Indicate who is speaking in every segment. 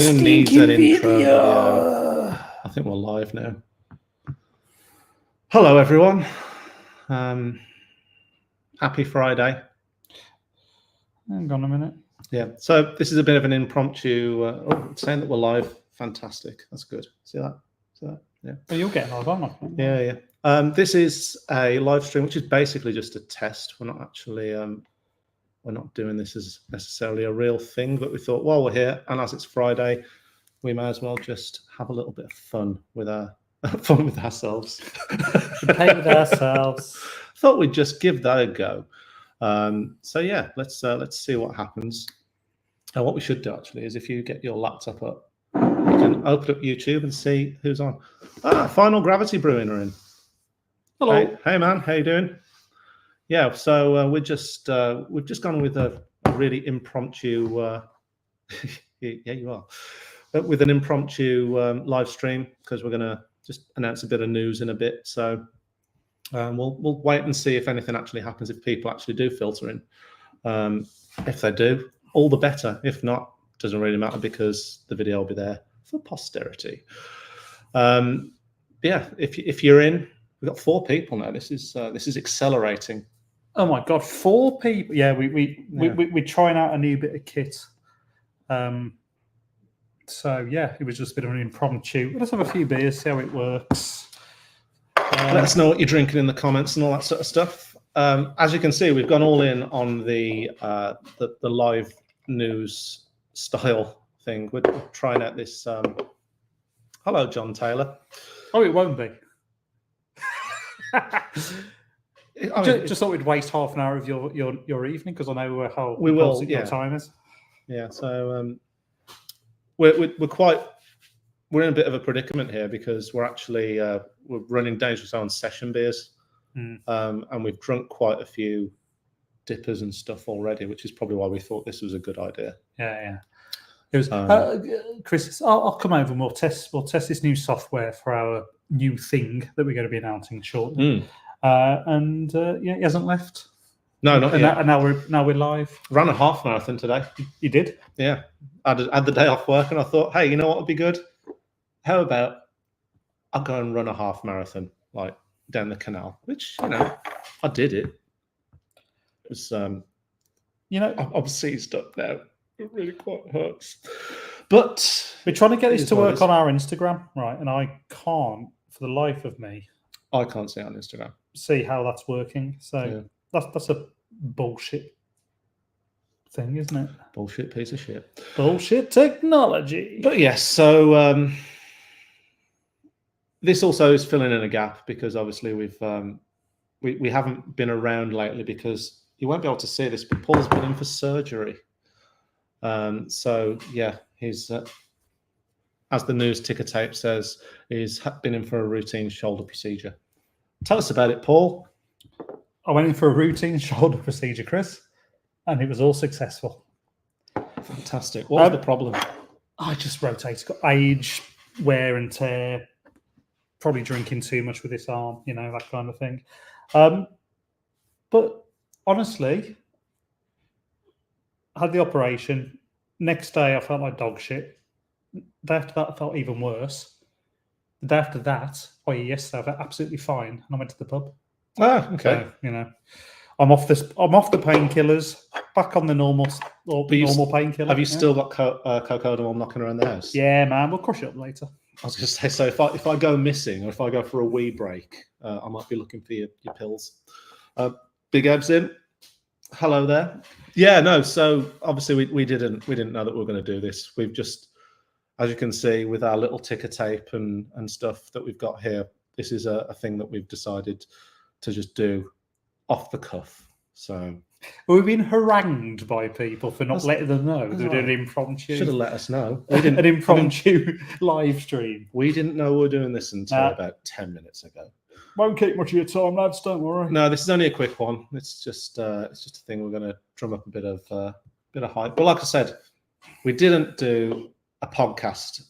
Speaker 1: gonna need that intro video. I think we're live now. Hello, everyone. Happy Friday.
Speaker 2: Hang on a minute.
Speaker 1: Yeah, so this is a bit of an impromptu. It's saying that we're live. Fantastic. That's good. See that? See that? Yeah.
Speaker 2: Oh, you're getting live, aren't you?
Speaker 1: Yeah. This is a live stream, which is basically just a test. We're not actually, we're not doing this as necessarily a real thing, but we thought while we're here, and as it's Friday, we may as well just have a little bit of fun with ourselves.
Speaker 2: Play with ourselves.
Speaker 1: Thought we'd just give that a go. So yeah, let's see what happens. And what we should do actually is if you get your laptop up, you can open up YouTube and see who's on. Final Gravity Brewing are in.
Speaker 2: Hello.
Speaker 1: Hey man, how you doing? Yeah, so we've just gone with a really impromptu. Yeah, you are. But with an impromptu live stream because we're gonna just announce a bit of news in a bit. So we'll wait and see if anything actually happens, if people actually do filter in. If they do, all the better. If not, doesn't really matter because the video will be there for posterity. Yeah, if you're in, we've got 4 people now. This is accelerating.
Speaker 2: Oh my God, 4 people. Yeah, we're trying out a new bit of kit. So yeah, it was just a bit of an impromptu. Let's have a few beers, see how it works.
Speaker 1: Let us know what you're drinking in the comments and all that sort of stuff. As you can see, we've gone all in on the live news style thing. We're trying out this. Hello, John Taylor.
Speaker 2: Oh, it won't be.
Speaker 1: I mean,
Speaker 2: just thought we'd waste half an hour of your evening because I know how
Speaker 1: we will.
Speaker 2: Your time is.
Speaker 1: Yeah. So we're in a bit of a predicament here because we're actually we're running Dangerous Owen session beers, and we've drunk quite a few dippers and stuff already, which is probably why we thought this was a good idea.
Speaker 2: Yeah. It was Chris. I'll come over and we'll test this new software for our new thing that we're going to be announcing shortly. Yeah, he hasn't left.
Speaker 1: No, not yet.
Speaker 2: And now we're live.
Speaker 1: Ran a half marathon today.
Speaker 2: You did?
Speaker 1: Yeah. I had the day off work and I thought, hey, you know what would be good? How about I'll go and run a half marathon like down the canal, which, you know, I did it. It was,
Speaker 2: you know,
Speaker 1: I'm seized up now. It really quite hurts. But
Speaker 2: we're trying to get this to work on our Instagram, right? And I can't, for the life of me,
Speaker 1: I can't see it on Instagram.
Speaker 2: See how that's working. So yeah. That's a bullshit thing, isn't it?
Speaker 1: Bullshit piece of shit.
Speaker 2: Bullshit technology.
Speaker 1: But yes, so this also is filling in a gap because obviously we haven't been around lately because you won't be able to see this, but Paul's been in for surgery. So yeah, he's as the news ticker tape says, he's been in for a routine shoulder procedure. Tell us about it, Paul.
Speaker 2: I went in for a routine shoulder procedure, Chris, and it was all successful.
Speaker 1: Fantastic. What was the problem?
Speaker 2: I just rotated. Got age, wear and tear, probably drinking too much with this arm, you know, that kind of thing. But honestly, I had the operation. Next day, I felt like dog shit. The day after that, I felt even worse. The day after that, yesterday, I felt absolutely fine, and I went to the pub.
Speaker 1: Ah, okay.
Speaker 2: So, you know, I'm off the painkillers, back on the normal painkiller.
Speaker 1: Have you still got cocodamol knocking around the house?
Speaker 2: Yeah, man. We'll crush it up later.
Speaker 1: I was going to say, so if I go missing or if I go for a wee break, I might be looking for your pills. Big Eb's in. Hello there. Yeah, no. So obviously we didn't know that we were going to do this. We've just, as you can see, with our little ticker tape and stuff that we've got here, this is a thing that we've decided to just do off the cuff. So
Speaker 2: we've been harangued by people for not letting them know they were doing an impromptu.
Speaker 1: Should have let us know.
Speaker 2: We didn't an impromptu live stream.
Speaker 1: We didn't know we were doing this until about 10 minutes ago.
Speaker 2: Won't keep much of your time, lads. Don't worry.
Speaker 1: No, this is only a quick one. It's just a thing. We're going to drum up a bit of hype. But like I said, we didn't do a podcast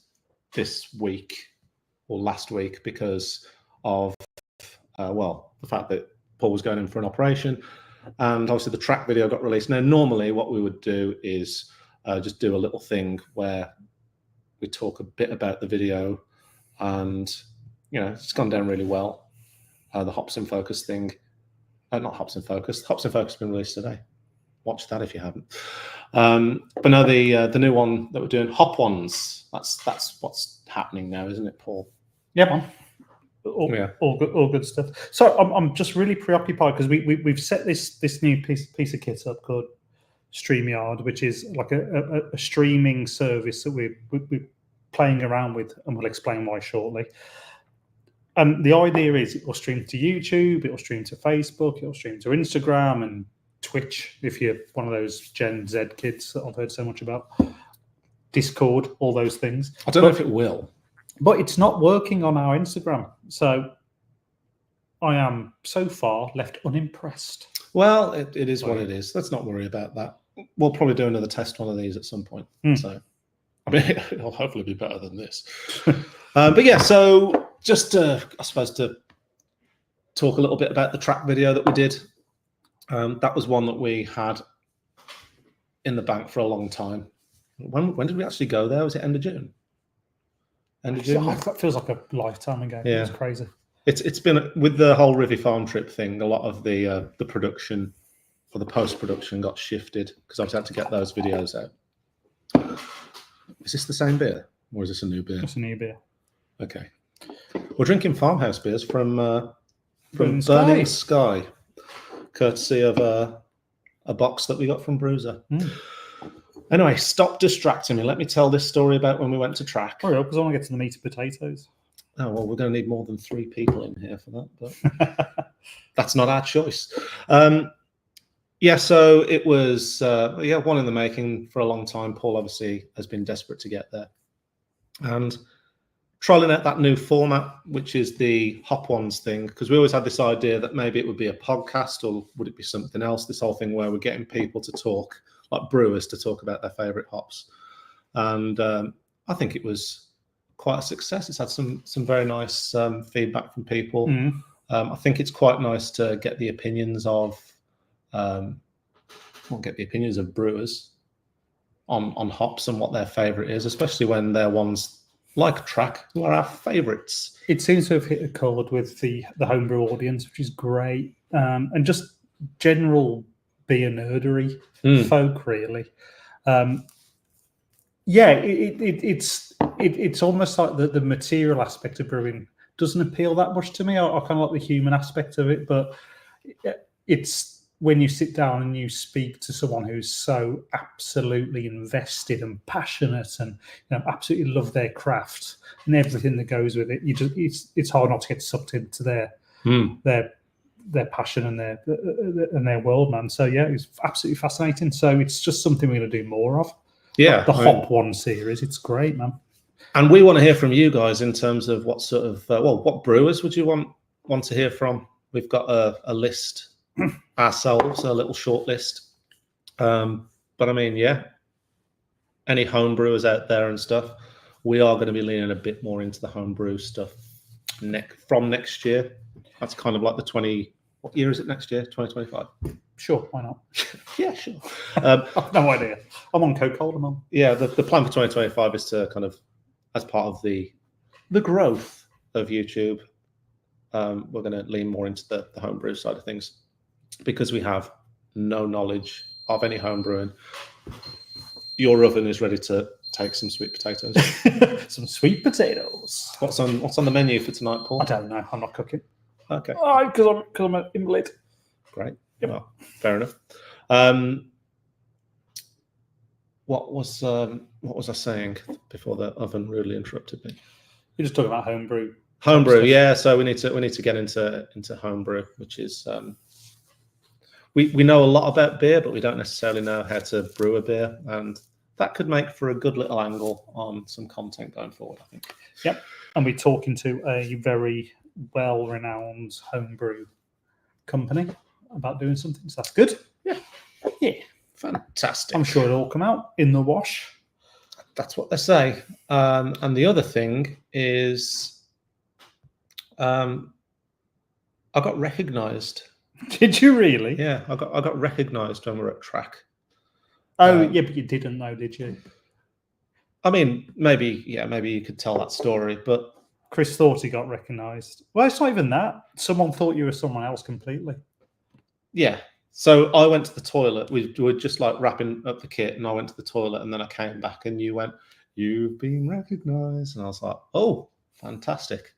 Speaker 1: this week or last week because of the fact that Paul was going in for an operation, and obviously the track video got released. Now, normally what we would do is just do a little thing where We talk a bit about the video, and it's gone down really well. The Hops in Focus thing, not Hops in Focus. Hops in Focus has been released today. Watch that if you haven't. But no, the new one that we're doing, Hop Ones. That's what's happening now, isn't it, Paul?
Speaker 2: Yeah, man. All good stuff. So I'm just really preoccupied because we've set this new piece of kit up called StreamYard, which is like a streaming service that we're playing around with, and we'll explain why shortly. And the idea is it will stream to YouTube, it will stream to Facebook, it will stream to Instagram and Twitch if you're one of those Gen Z kids that I've heard so much about. Discord, all those things.
Speaker 1: I don't know if it will.
Speaker 2: But it's not working on our Instagram. So I am so far left unimpressed.
Speaker 1: Well, it is what it is. Let's not worry about that. We'll probably do another test one of these at some point. So, I mean, it'll hopefully be better than this. But yeah, so just I suppose to talk a little bit about the track video that we did. That was one that we had in the bank for a long time. When did we actually go there? Was it end of June? End of June?
Speaker 2: That feels like a lifetime ago.
Speaker 1: Yeah.
Speaker 2: It's crazy.
Speaker 1: It's been, with the whole Rivy Farm trip thing, a lot of the production or the post-production got shifted because I've had to get those videos out. Is this the same beer or is this a new beer?
Speaker 2: It's a new beer.
Speaker 1: Okay. We're drinking farmhouse beers from
Speaker 2: Burning
Speaker 1: Burning Sky, courtesy of a box that we got from Brewser. Anyway, stop distracting me. Let me tell this story about when we went to track.
Speaker 2: Hurry up, because I want to get to the meat and potatoes.
Speaker 1: Oh, well, we're going to need more than 3 people in here for that, but that's not our choice. Yeah, so it was one in the making for a long time. Paul obviously has been desperate to get there. And trialing out that new format, which is the Hop Ones thing, because we always had this idea that maybe it would be a podcast or would it be something else, this whole thing where we're getting people to talk, like brewers, to talk about their favourite hops. And I think it was quite a success. It's had some very nice feedback from people. I think it's quite nice to get the opinions of brewers on hops and what their favourite is, especially when they're ones like track who are our favourites.
Speaker 2: It seems to have hit a chord with the homebrew audience, which is great, and just general beer nerdery folk, really. It's almost like the material aspect of brewing doesn't appeal that much to me. I kind of like the human aspect of it, but it's when you sit down and you speak to someone who's so absolutely invested and passionate and absolutely love their craft and everything that goes with it, it's hard not to get sucked into their passion and their world, man. So yeah, it's absolutely fascinating. So it's just something we're going to do more of.
Speaker 1: Yeah,
Speaker 2: the Hop One series, it's great, man.
Speaker 1: And we want to hear from you guys in terms of what sort of what brewers would you want to hear from? We've got a list ourselves, a little short list. But I mean, yeah, any home brewers out there and stuff, we are going to be leaning a bit more into the homebrew stuff from next year. That's kind of like what year is it next year? 2025?
Speaker 2: Sure, why not?
Speaker 1: Yeah, sure.
Speaker 2: I've no idea. I'm on coke holder, man.
Speaker 1: Yeah, the plan for 2025 is to kind of, as part of the growth of YouTube, we're going to lean more into the homebrew side of things because we have no knowledge of any homebrewing. Your oven is ready to take some sweet potatoes.
Speaker 2: Some sweet potatoes.
Speaker 1: What's on the menu for tonight, Paul?
Speaker 2: I don't know. I'm not cooking.
Speaker 1: Okay.
Speaker 2: Because I'm an invalid.
Speaker 1: Great. Yep. Well, fair enough. What was I saying before the oven rudely interrupted me?
Speaker 2: You're just talking about homebrew.
Speaker 1: Homebrew, yeah. So we need to get into homebrew, which is we know a lot about beer, but we don't necessarily know how to brew a beer, and that could make for a good little angle on some content going forward, I think.
Speaker 2: Yep. And we're talking to a very well-renowned homebrew company about doing something, so that's good.
Speaker 1: Yeah. Fantastic.
Speaker 2: I'm sure it'll all come out in the wash.
Speaker 1: That's what they say. And the other thing is I got recognised.
Speaker 2: Did you really?
Speaker 1: Yeah, I got recognised when we were at track.
Speaker 2: Oh, yeah, but you didn't know, did you?
Speaker 1: I mean, maybe you could tell that story, but
Speaker 2: Chris thought he got recognised. Well, it's not even that. Someone thought you were someone else completely.
Speaker 1: Yeah. So I went to the toilet. We were just like wrapping up the kit, and I went to the toilet, and then I came back, and you went, "You've been recognised," and I was like, "Oh, fantastic!"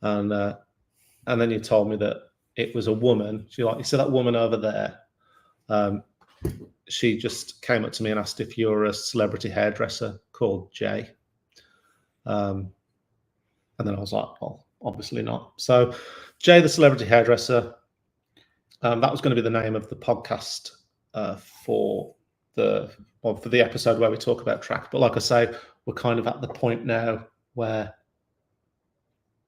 Speaker 1: And then you told me that it was a woman. You see that woman over there? She just came up to me and asked if you're a celebrity hairdresser called Jay. And then I was like, well, obviously not. So Jay, the celebrity hairdresser, that was going to be the name of the podcast for the episode where we talk about track. But like I say, we're kind of at the point now where,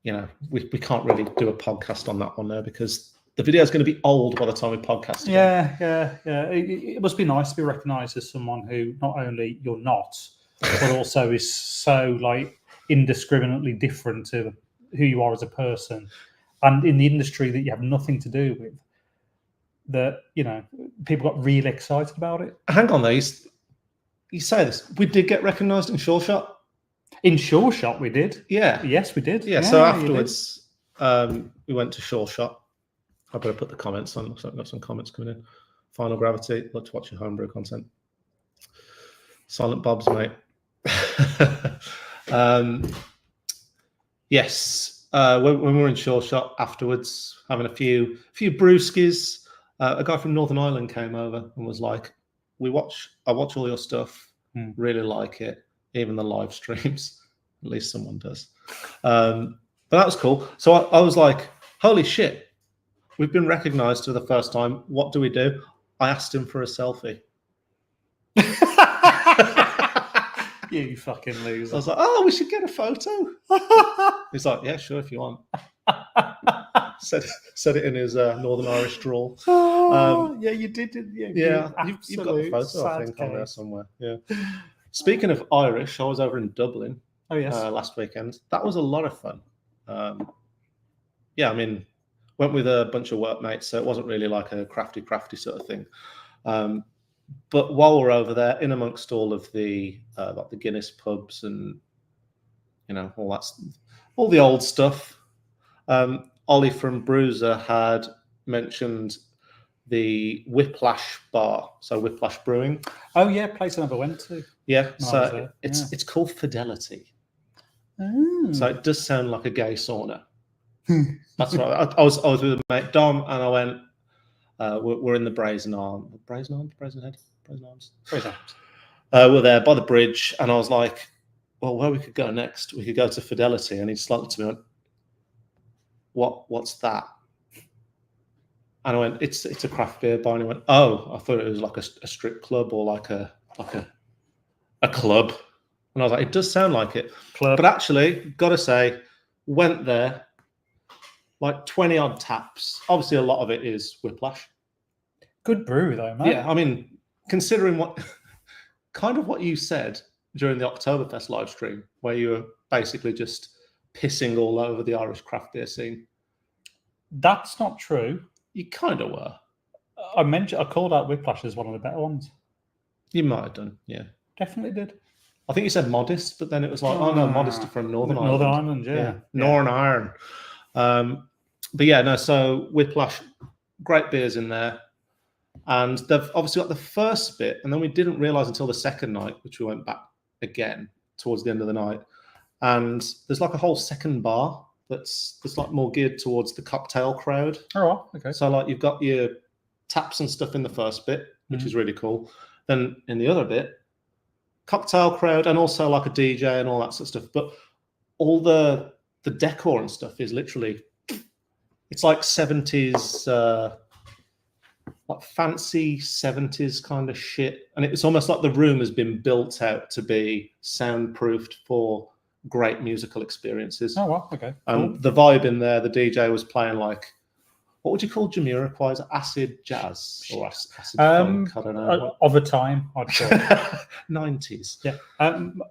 Speaker 1: we can't really do a podcast on that one now because the video is going to be old by the time we podcast again.
Speaker 2: Yeah. It must be nice to be recognised as someone who not only you're not, but also is so like indiscriminately different to who you are as a person, and in the industry that you have nothing to do with. That people got really excited about it.
Speaker 1: Hang on, though. You say this. We did get recognised in Sure Shot.
Speaker 2: In Sure Shot, we did.
Speaker 1: Yeah.
Speaker 2: Yes, we did.
Speaker 1: Yeah. So afterwards, we went to Sure Shot. I better put the comments on. I've got some comments coming in. Final Gravity. Love to watch your homebrew content. Silent Bob's, mate. Yes. When we were in Sure Shot afterwards, having a few brewskis, a guy from Northern Ireland came over and was like, I watch all your stuff, really like it, even the live streams. At least someone does. But that was cool. So I was like, holy shit. We've been recognised for the first time. What do we do? I asked him for a selfie.
Speaker 2: You fucking loser.
Speaker 1: I was like, oh, we should get a photo. He's like, yeah, sure, if you want. said it in his Northern Irish drawl.
Speaker 2: Yeah, you did, didn't you?
Speaker 1: Yeah, you've got the photo, I think, on there somewhere. Yeah. Speaking of Irish, I was over in Dublin last weekend. That was a lot of fun. I mean, went with a bunch of workmates, so it wasn't really like a crafty sort of thing. But while we're over there, in amongst all of the like the Guinness pubs and all the old stuff, Ollie from Brewser had mentioned the Whiplash bar, so Whiplash Brewing.
Speaker 2: Oh yeah, place I never went to.
Speaker 1: Yeah, so it's called Fidelity.
Speaker 2: Oh.
Speaker 1: So it does sound like a gay sauna. That's right. I was with a mate Dom, and I went. We're in the Brazen Arms. We're there by the bridge, and I was like, "Well, where we could go next? We could go to Fidelity." And he just looked at me and went, "What's that?" And I went, "It's a craft beer bar." And he went, "Oh, I thought it was like a strip club or like a club." And I was like, "It does sound like it."
Speaker 2: Club.
Speaker 1: But actually, gotta say, went there. Like 20 odd taps. Obviously, a lot of it is Whiplash.
Speaker 2: Good brew, though, man.
Speaker 1: Yeah, I mean, considering what you said during the Oktoberfest live stream, where you were basically just pissing all over the Irish craft beer scene.
Speaker 2: That's not true.
Speaker 1: You kind of were.
Speaker 2: I called out Whiplash as one of the better ones.
Speaker 1: You might have done, yeah.
Speaker 2: Definitely did.
Speaker 1: I think you said Modest, but then it was like, oh no, Modest from Northern Ireland.
Speaker 2: Northern Ireland, yeah.
Speaker 1: Northern Ireland. But yeah, no, so Whiplash, great beers in there. And they've obviously got the first bit, and then we didn't realise until the second night, which we went back again towards the end of the night. And there's like a whole second bar that's like more geared towards the cocktail crowd.
Speaker 2: Oh, okay.
Speaker 1: So like you've got your taps and stuff in the first bit, which is really cool. Then in the other bit, cocktail crowd and also like a DJ and all that sort of stuff. But all the decor and stuff is literally, it's like 70s, like fancy 70s kind of shit. And it's almost like the room has been built out to be soundproofed for great musical experiences.
Speaker 2: Oh, wow. Okay.
Speaker 1: Cool. The vibe in there, the DJ was playing like, what would you call Jamiroquai's acid jazz or acid funk? I don't know.
Speaker 2: Of a time, I'd call it.
Speaker 1: 90s.
Speaker 2: Yeah.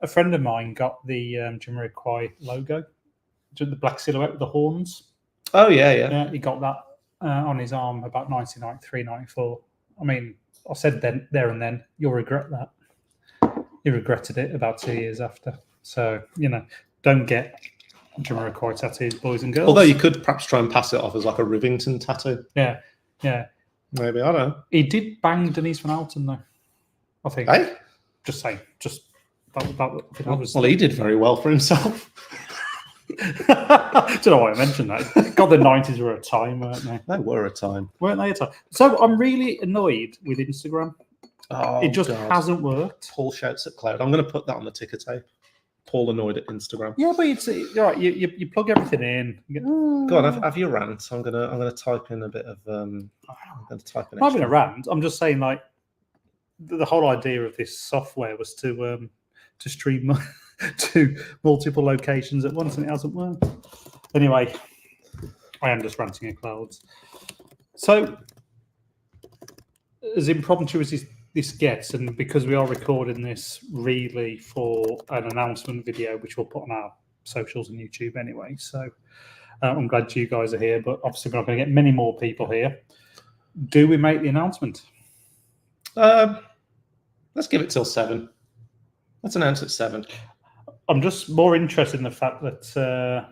Speaker 2: A friend of mine got the Jamiroquai logo, the black silhouette with the horns.
Speaker 1: Oh, yeah.
Speaker 2: Yeah, he got that on his arm about 1993, 94. I mean, I said then, there and then, you'll regret that. He regretted it about 2 years after. So, don't get Jamiroquai tattoos, boys and girls.
Speaker 1: Although you could perhaps try and pass it off as like a Rivington tattoo.
Speaker 2: Yeah.
Speaker 1: Maybe, I don't know.
Speaker 2: He did bang Denise Van Alten, though, I think.
Speaker 1: Hey?
Speaker 2: Just saying. That was...
Speaker 1: Well, he did very well for himself.
Speaker 2: I don't know why I mentioned that. God, the 90s were a time, weren't they?
Speaker 1: They were a time.
Speaker 2: Weren't they a time? So I'm really annoyed with Instagram.
Speaker 1: Oh,
Speaker 2: it just hasn't worked.
Speaker 1: Paul shouts at cloud. I'm going to put that on the ticker tape. Paul annoyed at Instagram.
Speaker 2: Yeah, but it's right. You plug everything in.
Speaker 1: Go on, have your rant. I'm gonna type in a bit of. I'm going to type in.
Speaker 2: Not even a rant. I'm just saying, like, the whole idea of this software was to stream to multiple locations at once, and it hasn't worked. Anyway, I am just ranting at clouds. So, as impromptu as this gets, and because we are recording this really for an announcement video, which we'll put on our socials and YouTube anyway. So I'm glad you guys are here, but obviously we're not going to get many more people here. Do we make the announcement?
Speaker 1: Let's give it till 7. Let's announce at 7.
Speaker 2: I'm just more interested in the fact that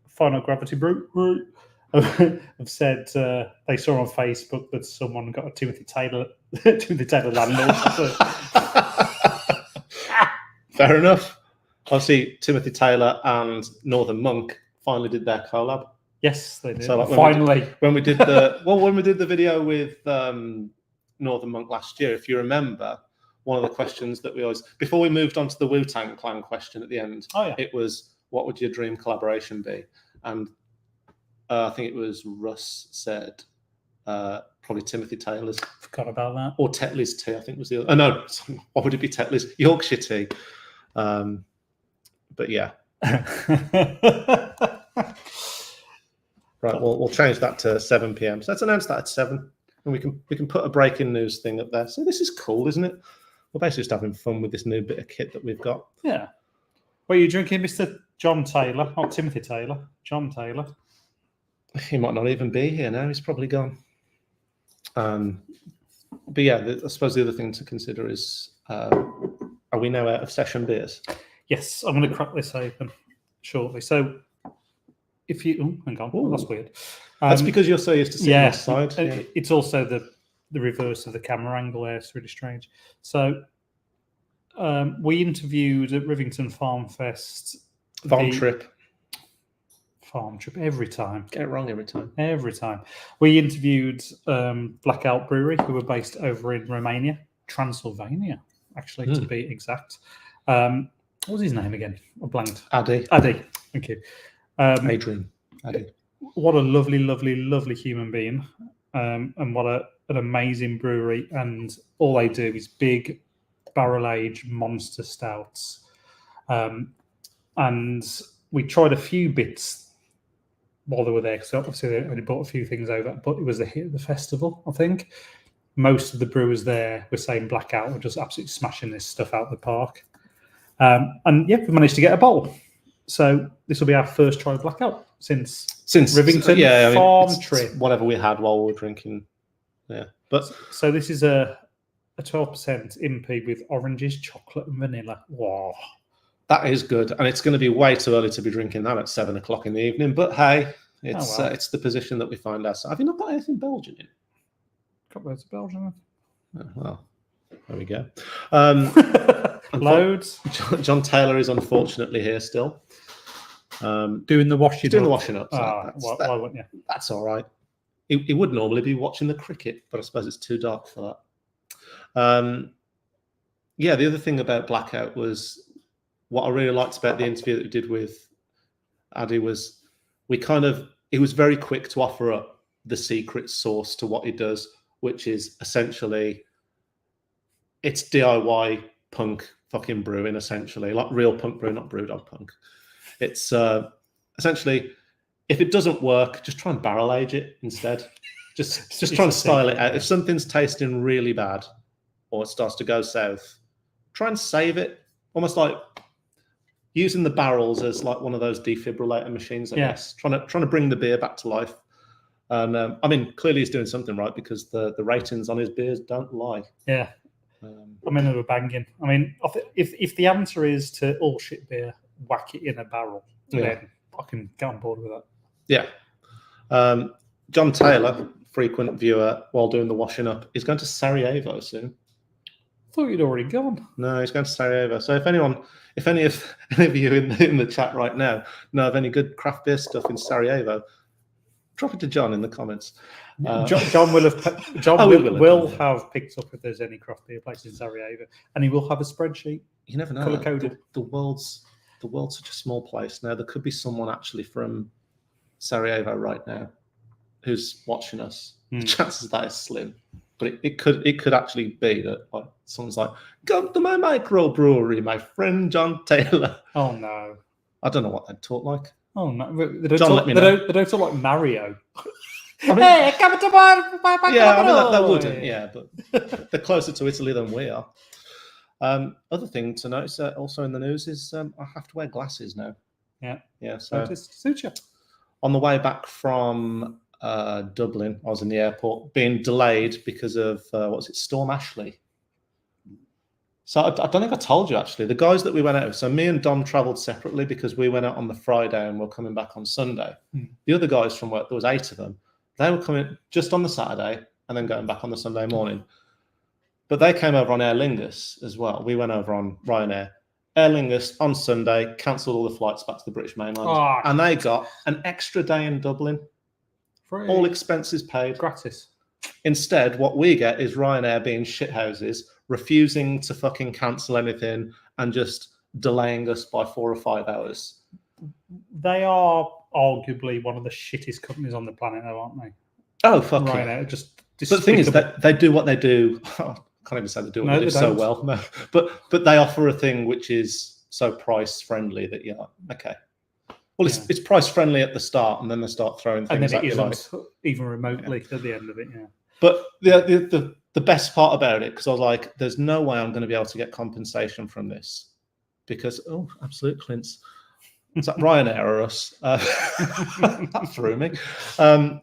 Speaker 2: Final Gravity Brew have said they saw on Facebook that someone got a Timothy Taylor landlord.
Speaker 1: Fair enough. Obviously, Timothy Taylor and Northern Monk finally did their collab.
Speaker 2: Yes, they did.
Speaker 1: So, like,
Speaker 2: finally,
Speaker 1: when we did the video with Northern Monk last year, if you remember, one of the questions that we always, before we moved on to the Wu-Tang Clan question at the end, it was, what would your dream collaboration be? And I think it was Russ said probably Timothy Taylor's.
Speaker 2: Forgot about that.
Speaker 1: Or Tetley's tea, I think was the other. Oh, no, what would it be? Tetley's Yorkshire tea. But yeah. Right, we'll change that to 7 p.m. So let's announce that at 7. And we can put a breaking news thing up there. So this is cool, isn't it? We're basically just having fun with this new bit of kit that we've got.
Speaker 2: Yeah. What are you drinking, Mr. John Taylor? Not Timothy Taylor. John Taylor.
Speaker 1: He might not even be here now. He's probably gone. But yeah, I suppose the other thing to consider is, are we now out of session beers?
Speaker 2: Yes, I'm going to crack this open shortly. So if you... hang on. Oh, that's weird.
Speaker 1: That's because you're so used to seeing this side.
Speaker 2: Yeah. It's also the reverse of the camera angle there. It's really strange. So we interviewed at Rivington Farm Fest.
Speaker 1: Farm trip
Speaker 2: every time.
Speaker 1: Get it wrong every time.
Speaker 2: Every time. We interviewed Blackout Brewery, who were based over in Romania, Transylvania, actually, to be exact. What was his name again? I blanked.
Speaker 1: Addy.
Speaker 2: Thank you.
Speaker 1: Adrian. Addy.
Speaker 2: What a lovely, lovely, lovely human being. And what an amazing brewery. And all they do is big barrel-aged monster stouts. And we tried a few bits while they were there, because obviously they only bought a few things over, but it was the hit of the festival, I think. Most of the brewers there were saying Blackout were just absolutely smashing this stuff out of the park. And yeah, we managed to get a bottle. So this will be our first try of Blackout since Rivington Farm trip.
Speaker 1: Whatever we had while we were drinking. Yeah. But
Speaker 2: so this is a 12% IMP with oranges, chocolate, and vanilla. Wow.
Speaker 1: That is good, and it's going to be way too early to be drinking that at 7 o'clock in the evening. But hey, it's the position that we find ourselves. Have you not got anything Belgian in?
Speaker 2: Got loads of Belgian.
Speaker 1: Oh, well, there we go.
Speaker 2: Loads.
Speaker 1: John Taylor is unfortunately here still,
Speaker 2: doing the washing.
Speaker 1: Doing the washing up.
Speaker 2: So why wouldn't you?
Speaker 1: That's all right. He would normally be watching the cricket, but I suppose it's too dark for that. Yeah, the other thing about Blackout was, what I really liked about the interview that we did with Addy was he was very quick to offer up the secret sauce to what he does, which is essentially, it's DIY punk fucking brewing, essentially, like real punk brewing, not brewdog punk. It's essentially, if it doesn't work, just try and barrel age it instead. Just try and style it out. If something's tasting really bad or it starts to go south, try and save it, almost like using the barrels as like one of those defibrillator machines, I guess. Trying to bring the beer back to life. And I mean, clearly he's doing something right, because the ratings on his beers don't lie.
Speaker 2: Yeah. I mean, they were banging. I mean, if the answer is to all shit beer, whack it in a barrel, then I can get on board with that.
Speaker 1: Yeah. John Taylor, frequent viewer, while doing the washing up, is going to Sarajevo soon.
Speaker 2: I thought you'd already gone.
Speaker 1: No, he's going to Sarajevo. So if any of you in the chat right now know of any good craft beer stuff in Sarajevo, drop it to John in the comments.
Speaker 2: John will have picked up if there's any craft beer places in Sarajevo, and he will have a spreadsheet.
Speaker 1: You never know.
Speaker 2: Color coded.
Speaker 1: The world's such a small place now. There could be someone actually from Sarajevo right now who's watching us. The chances of that is slim, but it could actually be that someone's like, "Come to my microbrewery, my friend John Taylor."
Speaker 2: Oh no!
Speaker 1: I don't know what they'd talk like.
Speaker 2: Oh no! They
Speaker 1: John, let me know.
Speaker 2: They don't talk like Mario.
Speaker 1: I mean,
Speaker 2: hey, come to my
Speaker 1: yeah, I mean, they wouldn't. Yeah, but they're closer to Italy than we are. Other thing to notice also in the news is I have to wear glasses now. Yeah. So
Speaker 2: suit you.
Speaker 1: On the way back from Dublin, I was in the airport being delayed because of Storm Ashley. So I don't think I told you actually. The guys that we went out with, so me and Dom travelled separately because we went out on the Friday and we're coming back on Sunday. The other guys from work, there was 8 of them. They were coming just on the Saturday and then going back on the Sunday morning. But they came over on Aer Lingus as well. We went over on Ryanair. Aer Lingus on Sunday cancelled all the flights back to the British mainland. And they got an extra day in Dublin.
Speaker 2: Free.
Speaker 1: All expenses paid.
Speaker 2: Gratis.
Speaker 1: Instead, what we get is Ryanair being shithouses, refusing to fucking cancel anything and just delaying us by 4 or 5 hours.
Speaker 2: They are arguably one of the shittest companies on the planet, though, aren't they?
Speaker 1: Oh, fuck
Speaker 2: Ryanair,
Speaker 1: yeah.
Speaker 2: just
Speaker 1: but the thing is that they do what they do. I can't even say they do what they do so well. No, but they offer a thing which is so price friendly that you're like, okay. Well, it's price friendly at the start, and then they start throwing things
Speaker 2: and then
Speaker 1: at you like
Speaker 2: even remotely at the end of it. Yeah.
Speaker 1: But the best part about it, because I was like, there's no way I'm going to be able to get compensation from this, because absolute Clints. Is that Ryanair or us? That threw me. No.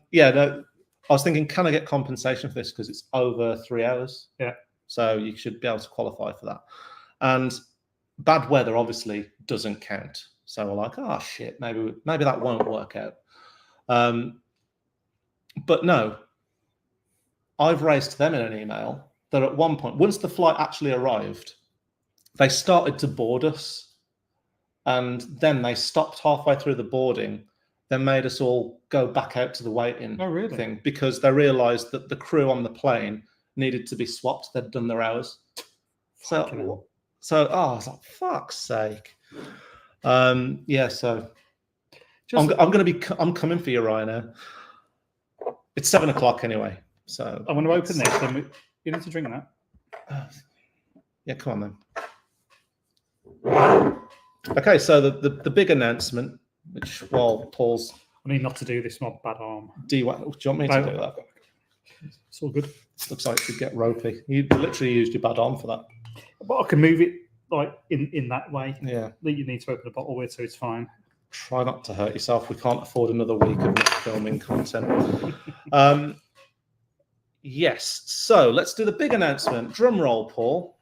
Speaker 1: I was thinking, can I get compensation for this? Because it's over 3 hours.
Speaker 2: Yeah.
Speaker 1: So you should be able to qualify for that. And bad weather obviously doesn't count. So we're like, oh shit, maybe that won't work out. But no, I've raised to them in an email that at one point, once the flight actually arrived, they started to board us. And then they stopped halfway through the boarding, then made us all go back out to the waiting thing because they realised that the crew on the plane needed to be swapped. They'd done their hours. So I was like, fuck's sake. So I'm coming for you, Ryanair. It's 7:00 anyway. So
Speaker 2: I'm going to open this. And you need to drink that.
Speaker 1: Yeah, come on then. Okay, so the big announcement, which while Paul's...
Speaker 2: I need not to do this, my bad arm.
Speaker 1: Do you want me to do that?
Speaker 2: It's all good.
Speaker 1: Looks like it could get ropey. You literally used your bad arm for that.
Speaker 2: But I can move it like in that way.
Speaker 1: Yeah.
Speaker 2: That you need to open a bottle with, so it's fine.
Speaker 1: Try not to hurt yourself. We can't afford another week of filming content. Yes, so let's do the big announcement. Drum roll, Paul.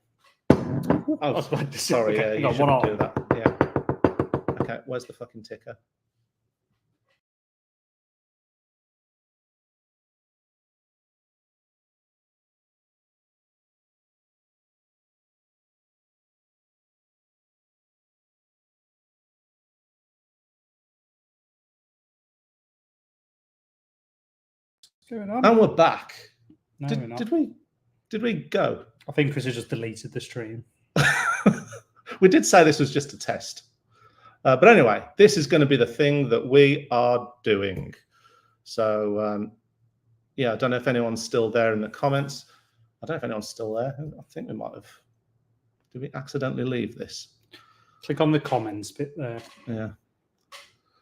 Speaker 1: Oh, sorry, yeah, you shouldn't do that. Yeah. Okay, where's the fucking ticker?
Speaker 2: What's going on?
Speaker 1: And we're back.
Speaker 2: No, we're not.
Speaker 1: Did we go?
Speaker 2: I think Chris has just deleted the stream.
Speaker 1: We did say this was just a test. But anyway, this is going to be the thing that we are doing. So, I don't know if anyone's still there in the comments. I don't know if anyone's still there. I think we might have. Did we accidentally leave this?
Speaker 2: Click on the comments bit there.
Speaker 1: Yeah.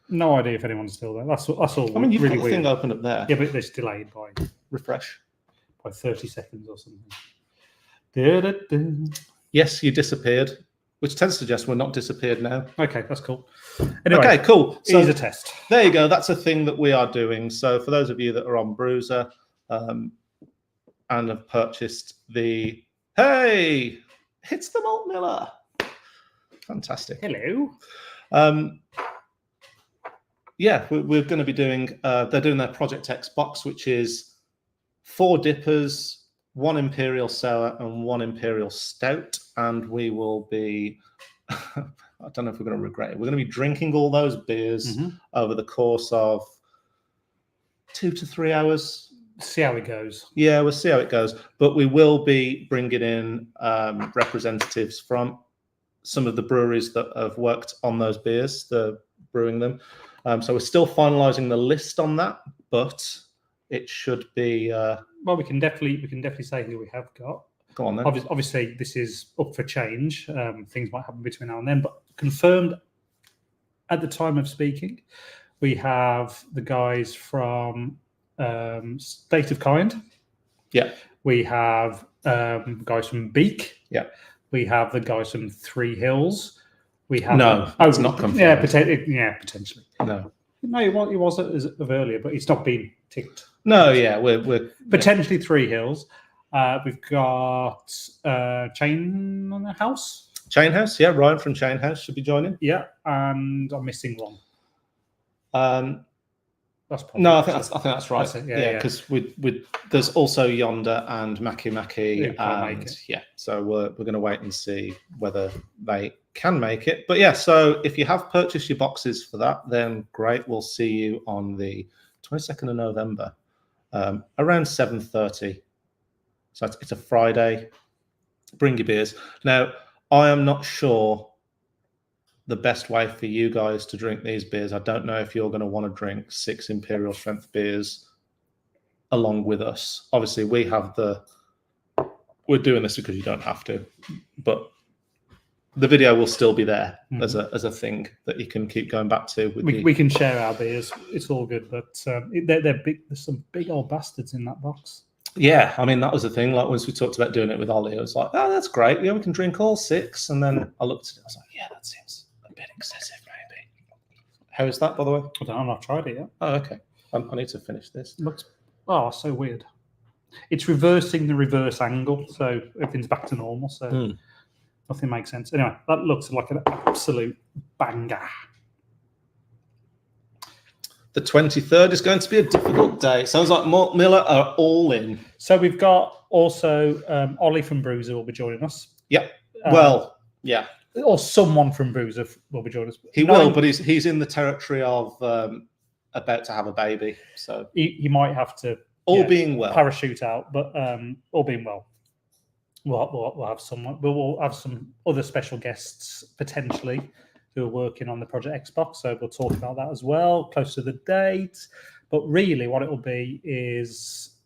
Speaker 2: No idea if anyone's still there. That's all.
Speaker 1: I mean, you've
Speaker 2: really
Speaker 1: got the thing open up there.
Speaker 2: Yeah, but it's delayed by
Speaker 1: refresh
Speaker 2: by 30 seconds or something. Da-da-da.
Speaker 1: Yes, you disappeared, which tends to suggest we're not disappeared now.
Speaker 2: Okay, that's cool. Anyway,
Speaker 1: okay, cool.
Speaker 2: So here's a test.
Speaker 1: There you go. That's a thing that we are doing. So for those of you that are on Brewser and have purchased the Hey, it's the Malt Miller. Fantastic.
Speaker 2: Hello.
Speaker 1: Yeah, we're going to be doing. They're doing their ProjectX box, which is 4 dippers, 1 imperial sour, and 1 imperial stout, and we will be. I don't know if we're going to regret it. We're going to be drinking all those beers over the course of 2 to 3 hours.
Speaker 2: See how it goes.
Speaker 1: Yeah, we'll see how it goes. But we will be bringing in representatives from some of the breweries that have worked on those beers, the brewing them. So we're still finalising the list on that, but it should be.
Speaker 2: Well, we can definitely say who we have got.
Speaker 1: Go on then.
Speaker 2: Obviously, this is up for change. Things might happen between now and then, but confirmed at the time of speaking, we have the guys from State of Kind.
Speaker 1: Yeah.
Speaker 2: We have guys from Beak.
Speaker 1: Yeah.
Speaker 2: We have the guys from Three Hills. We have
Speaker 1: it's not confirmed.
Speaker 2: Yeah, potentially.
Speaker 1: No,
Speaker 2: it was as of earlier, but it's not been ticked.
Speaker 1: No, yeah, we're
Speaker 2: potentially Three Hills. We've got Chain House.
Speaker 1: Chain House, yeah. Ryan from Chain House should be joining.
Speaker 2: Yeah, and I'm missing one. That's probably
Speaker 1: no, I think that's right.
Speaker 2: That's
Speaker 1: yeah, because there's also Yonder and Maki Maki, and yeah. So we're going to wait and see whether they can make it. But yeah, so if you have purchased your boxes for that, then great. We'll see you on the 22nd of November, around 7:30. So it's a Friday. Bring your beers. Now, I am not sure the best way for you guys to drink these beers. I don't know if you're going to want to drink 6 imperial strength beers along with us. Obviously, we're doing this because you don't have to, but the video will still be there as a thing that you can keep going back to.
Speaker 2: We can share our beers. It's all good, but they're big. There's some big old bastards in that box.
Speaker 1: Yeah, I mean, that was the thing. Like, once we talked about doing it with Ollie, I was like, oh, that's great. Yeah, we can drink all 6. And then I looked at it, I was like, yeah, that seems a bit excessive, maybe. How is that, by the way?
Speaker 2: I don't know. I've not tried it yet.
Speaker 1: Oh, okay. I need to finish this.
Speaker 2: Looks so weird. It's reversing the reverse angle, so everything's back to normal. So nothing makes sense. Anyway, that looks like an absolute banger.
Speaker 1: The 23rd is going to be a difficult day. Sounds like Malt Miller are all in.
Speaker 2: So we've got also Ollie from Brewser will be joining us.
Speaker 1: Yep. Yeah.
Speaker 2: Or someone from Brewser will be joining us.
Speaker 1: He will, but he's in the territory of about to have a baby. So
Speaker 2: he might have to,
Speaker 1: being well,
Speaker 2: parachute out. But all being well, we'll have someone. We'll have some other special guests potentially who are working on the ProjectX box, so we'll talk about that as well, close to the date. But really what it will be is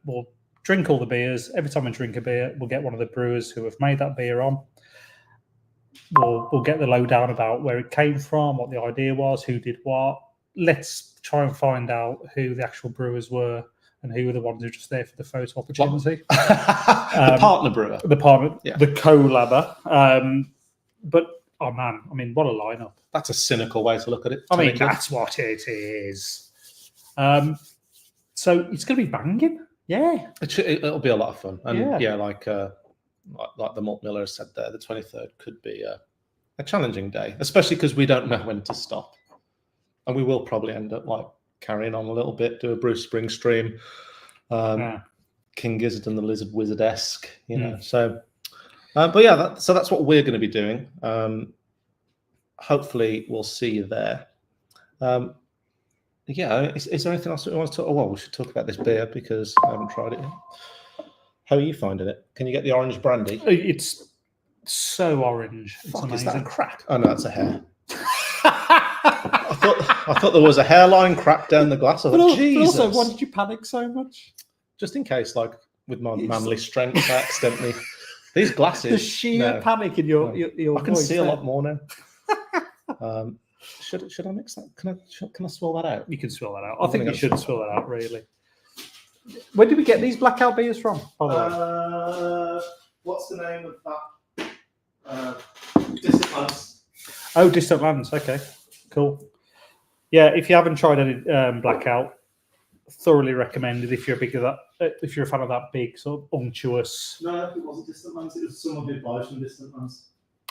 Speaker 2: we'll drink all the beers. Every time we drink a beer, we'll get one of the brewers who have made that beer on. We'll get the lowdown about where it came from, what the idea was, who did what. Let's try and find out who the actual brewers were and who were the ones who were just there for the photo opportunity.
Speaker 1: The partner brewer.
Speaker 2: The partner, the collabor. But oh man, I mean, what a lineup!
Speaker 1: That's a cynical way to look at it.
Speaker 2: I mean, that's what it is. So it's going to be banging. Yeah,
Speaker 1: it'll be a lot of fun. And like the Malt Miller said there, the 23rd could be a challenging day, especially because we don't know when to stop, and we will probably end up like carrying on a little bit, do a Bruce Spring stream, King Gizzard and the Lizard Wizard-esque, you know. So. But yeah, so that's what we're going to be doing. Hopefully, we'll see you there. Is there anything else we want to talk? Oh, well, we should talk about this beer because I haven't tried it yet. How are you finding it? Can you get the orange brandy?
Speaker 2: It's so orange.
Speaker 1: Fuck, is that a crack? Oh no, it's a hair. I thought there was a hairline crack down the glass. Jesus.
Speaker 2: But also, why did you panic so much?
Speaker 1: Just in case, like with my manly strength, I accidentally. These glasses.
Speaker 2: The sheer panic in your
Speaker 1: I can see a lot more now. Should I mix that? Can I swirl that out?
Speaker 2: You can swirl that out. I think you should swirl that out, really. Where did we get these blackout beers from, by the way?
Speaker 1: What's the name of that? Distant Lands.
Speaker 2: Oh, Distant Lands. Okay, cool. Yeah, if you haven't tried any blackout, thoroughly recommended if you're a if you're a fan of that big sort of unctuous.
Speaker 1: No, it wasn't Distant Lands. It was someone who buys from Distant Lands.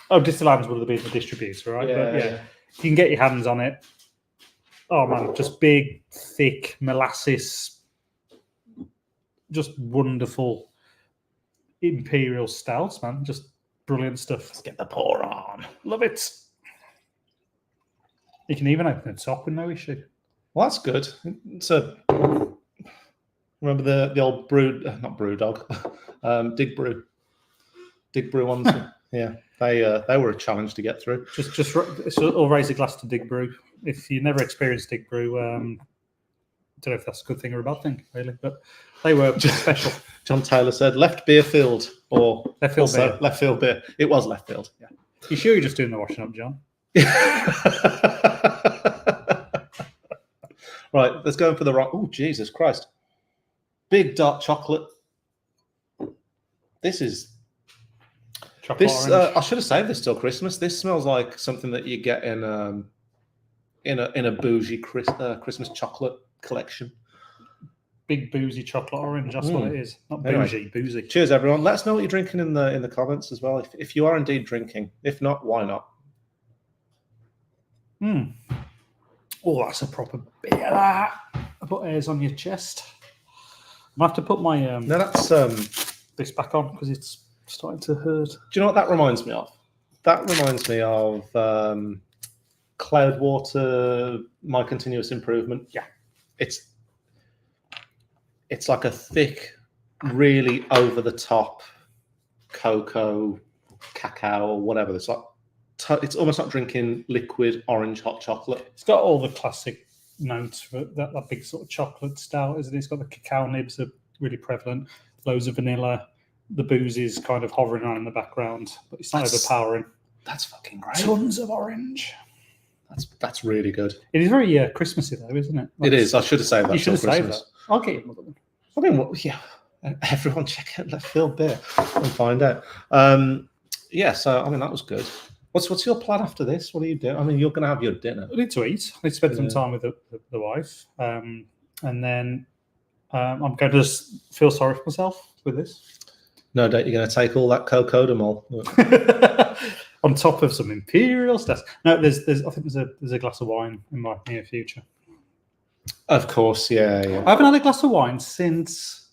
Speaker 2: Oh, Distant Lands would have been the distributor, right?
Speaker 1: Yeah,
Speaker 2: But yeah, you can get your hands on it. Oh man, just big, thick molasses, just wonderful imperial stouts, man. Just brilliant stuff.
Speaker 1: Let's get the pour on.
Speaker 2: Love it. You can even open the top with no issue.
Speaker 1: Well, that's good. So, remember the old not brew dog, Dig Brew ones. Yeah, they were a challenge to get through.
Speaker 2: I'll raise a glass to Dig Brew. If you never experienced Dig Brew, I don't know if that's a good thing or a bad thing, really, but they were special.
Speaker 1: John Taylor said left beer field or
Speaker 2: left field beer.
Speaker 1: Left field beer. It was left field. Yeah.
Speaker 2: You sure you're just doing the washing up, John?
Speaker 1: Right, let's go in for the right. Oh, Jesus Christ. Big dark chocolate. This is
Speaker 2: Chocolate orange.
Speaker 1: I should have saved this till Christmas. This smells like something that you get in a bougie Christmas chocolate collection.
Speaker 2: Big boozy chocolate orange. That's what it is. Not bougie,
Speaker 1: Anyway,
Speaker 2: boozy.
Speaker 1: Cheers, everyone. Let us know what you're drinking in the comments as well. If you are indeed drinking. If not, why not?
Speaker 2: Oh, that's a proper beer. That. I put hairs on your chest. I have to put my
Speaker 1: No, that's
Speaker 2: this back on because it's starting to hurt.
Speaker 1: Do you know what that reminds me of? That reminds me of Cloudwater, My Continuous Improvement.
Speaker 2: Yeah.
Speaker 1: It's like a thick, really over the top cocoa, cacao, or whatever. It's like it's almost like drinking liquid orange hot chocolate.
Speaker 2: It's got all the classic notes for that big sort of chocolate stout, isn't it? It's got the cacao nibs are really prevalent, loads of vanilla. The booze is kind of hovering around in the background, but it's not overpowering.
Speaker 1: That's fucking great.
Speaker 2: Tons of orange.
Speaker 1: That's really good.
Speaker 2: It is very Christmassy though, isn't it?
Speaker 1: It is. I should have saved that.
Speaker 2: You should have saved
Speaker 1: Christmas.
Speaker 2: that. I'll get you another one.
Speaker 1: I mean, well, yeah. Everyone check out Left Field Beer and find out. Yeah. So I mean, that was good. What's your plan after this? What are you doing? I mean, you're going to have your dinner.
Speaker 2: I need to eat. I need to spend some time with the wife, and then I'm going to just feel sorry for myself with this.
Speaker 1: No doubt you're going to take all that cocodamol
Speaker 2: on top of some imperial stuff. No, I think there's a glass of wine in my near future.
Speaker 1: Of course, yeah.
Speaker 2: I haven't had a glass of wine since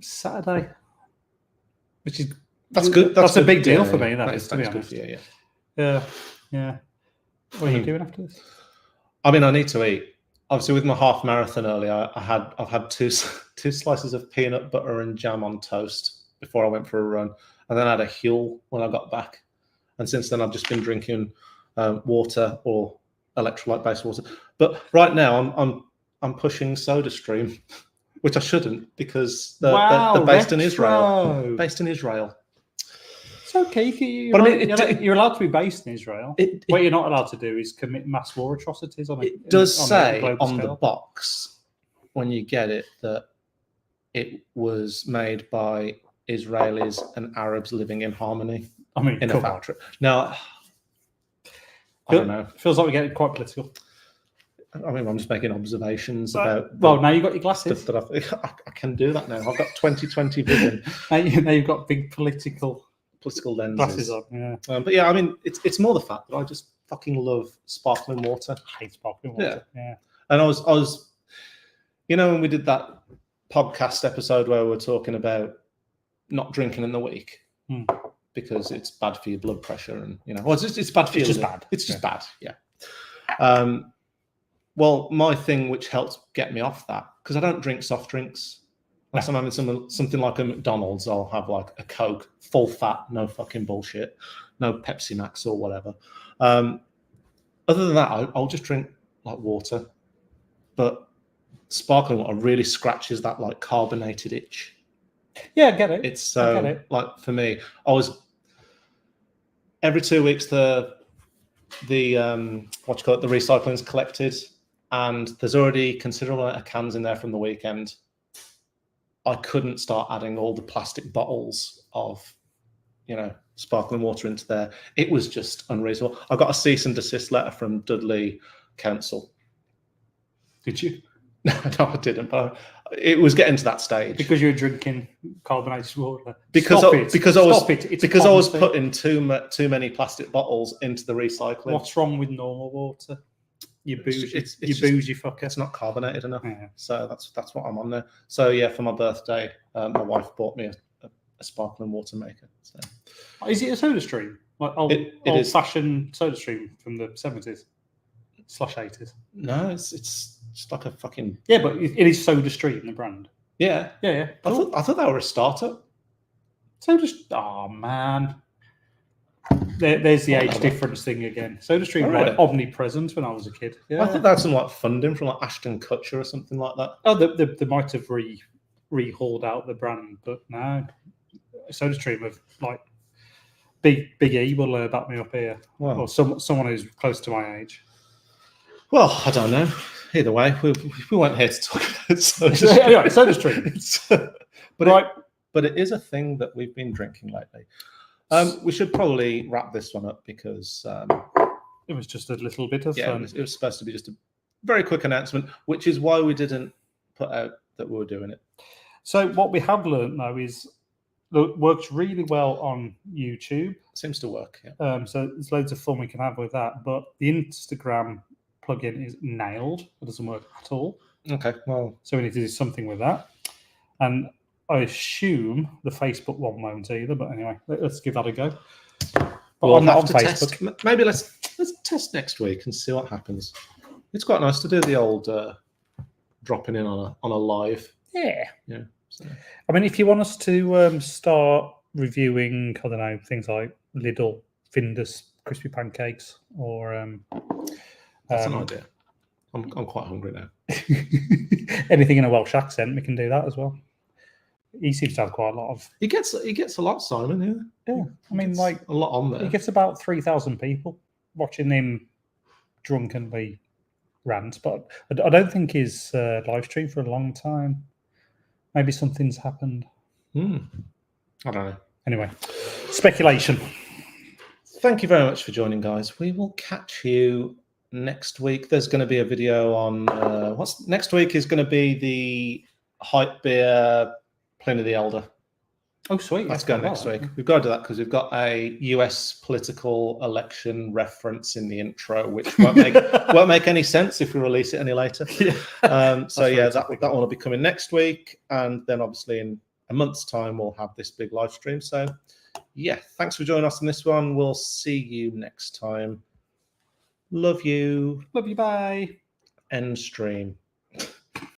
Speaker 2: Saturday, which is
Speaker 1: that's good.
Speaker 2: That's a big deal for me. That is, to be
Speaker 1: good.
Speaker 2: honest.
Speaker 1: Yeah.
Speaker 2: What are you doing after this?
Speaker 1: I mean, I need to eat. Obviously, with my half marathon earlier, I've had two slices of peanut butter and jam on toast before I went for a run, and then I had a Huel when I got back. And since then, I've just been drinking water or electrolyte-based water. But right now, I'm pushing SodaStream, which I shouldn't because they're based in Israel. Based in Israel.
Speaker 2: It's okay. You're allowed to be based in Israel. What you're not allowed to do is commit mass war atrocities on it.
Speaker 1: It does say on the box when you get it that it was made by Israelis and Arabs living in harmony.
Speaker 2: I mean,
Speaker 1: in a factory. Now, I don't know.
Speaker 2: Feels like we're getting quite political.
Speaker 1: I mean, I'm just making observations about.
Speaker 2: Well, now you've got your glasses.
Speaker 1: I can do that now. I've got 20/20 vision.
Speaker 2: now you've got big political
Speaker 1: lenses.
Speaker 2: Glasses on, yeah.
Speaker 1: But yeah, I mean, it's more the fact that I just fucking love sparkling water.
Speaker 2: I hate sparkling water. Yeah.
Speaker 1: And I was, when we did that podcast episode where we were talking about not drinking in the week because it's bad for your blood pressure and it's bad for you.
Speaker 2: It's just bad.
Speaker 1: It's just bad. Yeah. Well, my thing which helps get me off that, because I don't drink soft drinks. Unless I'm having something like a McDonald's, I'll have like a Coke, full fat, no fucking bullshit, no Pepsi Max or whatever. Other than that, I'll just drink like water. But sparkling water really scratches that like carbonated itch.
Speaker 2: Yeah, I get it.
Speaker 1: It's like for me, every 2 weeks the recycling's collected, and there's already considerable amount of cans in there from the weekend. I couldn't start adding all the plastic bottles of, sparkling water into there. It was just unreasonable. I got a cease and desist letter from Dudley Council.
Speaker 2: Did you?
Speaker 1: No, I didn't. But it was getting to that stage
Speaker 2: because you were drinking carbonated water.
Speaker 1: Because
Speaker 2: Stop
Speaker 1: I
Speaker 2: it.
Speaker 1: was
Speaker 2: Stop it. It's a
Speaker 1: because I was
Speaker 2: common thing.
Speaker 1: putting too many plastic bottles into the recycling.
Speaker 2: What's wrong with normal water? You bougie,
Speaker 1: it's
Speaker 2: bougie fucker.
Speaker 1: It's not carbonated enough.
Speaker 2: Yeah.
Speaker 1: So that's what I'm on there. So yeah, for my birthday, my wife bought me a sparkling water maker. So.
Speaker 2: Is it a soda stream? Like old-fashioned soda stream from the 70s / 80s?
Speaker 1: No, it's just like a fucking...
Speaker 2: Yeah, but it is Soda Stream, the brand.
Speaker 1: Yeah.
Speaker 2: Yeah.
Speaker 1: I thought they were a startup.
Speaker 2: Oh, man. There's the age difference thing again. Soda Stream was like omnipresent when I was a kid. Yeah.
Speaker 1: I thought they had some like funding from like Ashton Kutcher or something like that.
Speaker 2: Oh, they might have re-hauled out the brand, but no. Soda Stream of like Big E will back me up here.
Speaker 1: Wow.
Speaker 2: Or someone who's close to my age.
Speaker 1: Well, I don't know. Either way, we weren't here to talk about Soda Stream.
Speaker 2: Anyway, Soda Stream.
Speaker 1: But it is a thing that we've been drinking lately. We should probably wrap this one up because
Speaker 2: it was just a little bit of fun.
Speaker 1: It was supposed to be just a very quick announcement, which is why we didn't put out that we were doing it.
Speaker 2: So what we have learned though is it works really well on YouTube.
Speaker 1: Seems to work. Yeah.
Speaker 2: So there's loads of fun we can have with that. But the Instagram plugin is nailed. It doesn't work at all.
Speaker 1: Okay. Well,
Speaker 2: so we need to do something with that. And I assume the Facebook one won't either. But anyway, let's give that a go. But
Speaker 1: we'll
Speaker 2: I'm not
Speaker 1: have
Speaker 2: on
Speaker 1: to
Speaker 2: Facebook.
Speaker 1: Test. Maybe let's test next week and see what happens. It's quite nice to do the old dropping in on a live.
Speaker 2: Yeah.
Speaker 1: Yeah. So.
Speaker 2: I mean, if you want us to start reviewing, I don't know, things like Lidl, Findus, crispy pancakes, or
Speaker 1: that's an idea. I'm quite hungry now.
Speaker 2: Anything in a Welsh accent, we can do that as well. He seems to have quite a lot of.
Speaker 1: He gets a lot, Simon.
Speaker 2: Yeah. I mean, like
Speaker 1: a lot on there.
Speaker 2: He gets about 3,000 people watching him drunkenly rant, but I don't think he's live streamed for a long time. Maybe something's happened.
Speaker 1: I don't know.
Speaker 2: Anyway, speculation.
Speaker 1: Thank you very much for joining, guys. We will catch you next week. There's going to be a video on what's next week is going to be the hype beer Pliny the Elder.
Speaker 2: Oh, sweet.
Speaker 1: Let's go next week. We've got to do that because we've got a US political election reference in the intro, which won't make any sense if we release it any later. So yeah, that one will be coming next week. And then obviously in a month's time, we'll have this big live stream. So yeah, thanks for joining us on this one. We'll see you next time. Love you.
Speaker 2: Love you. Bye.
Speaker 1: End stream.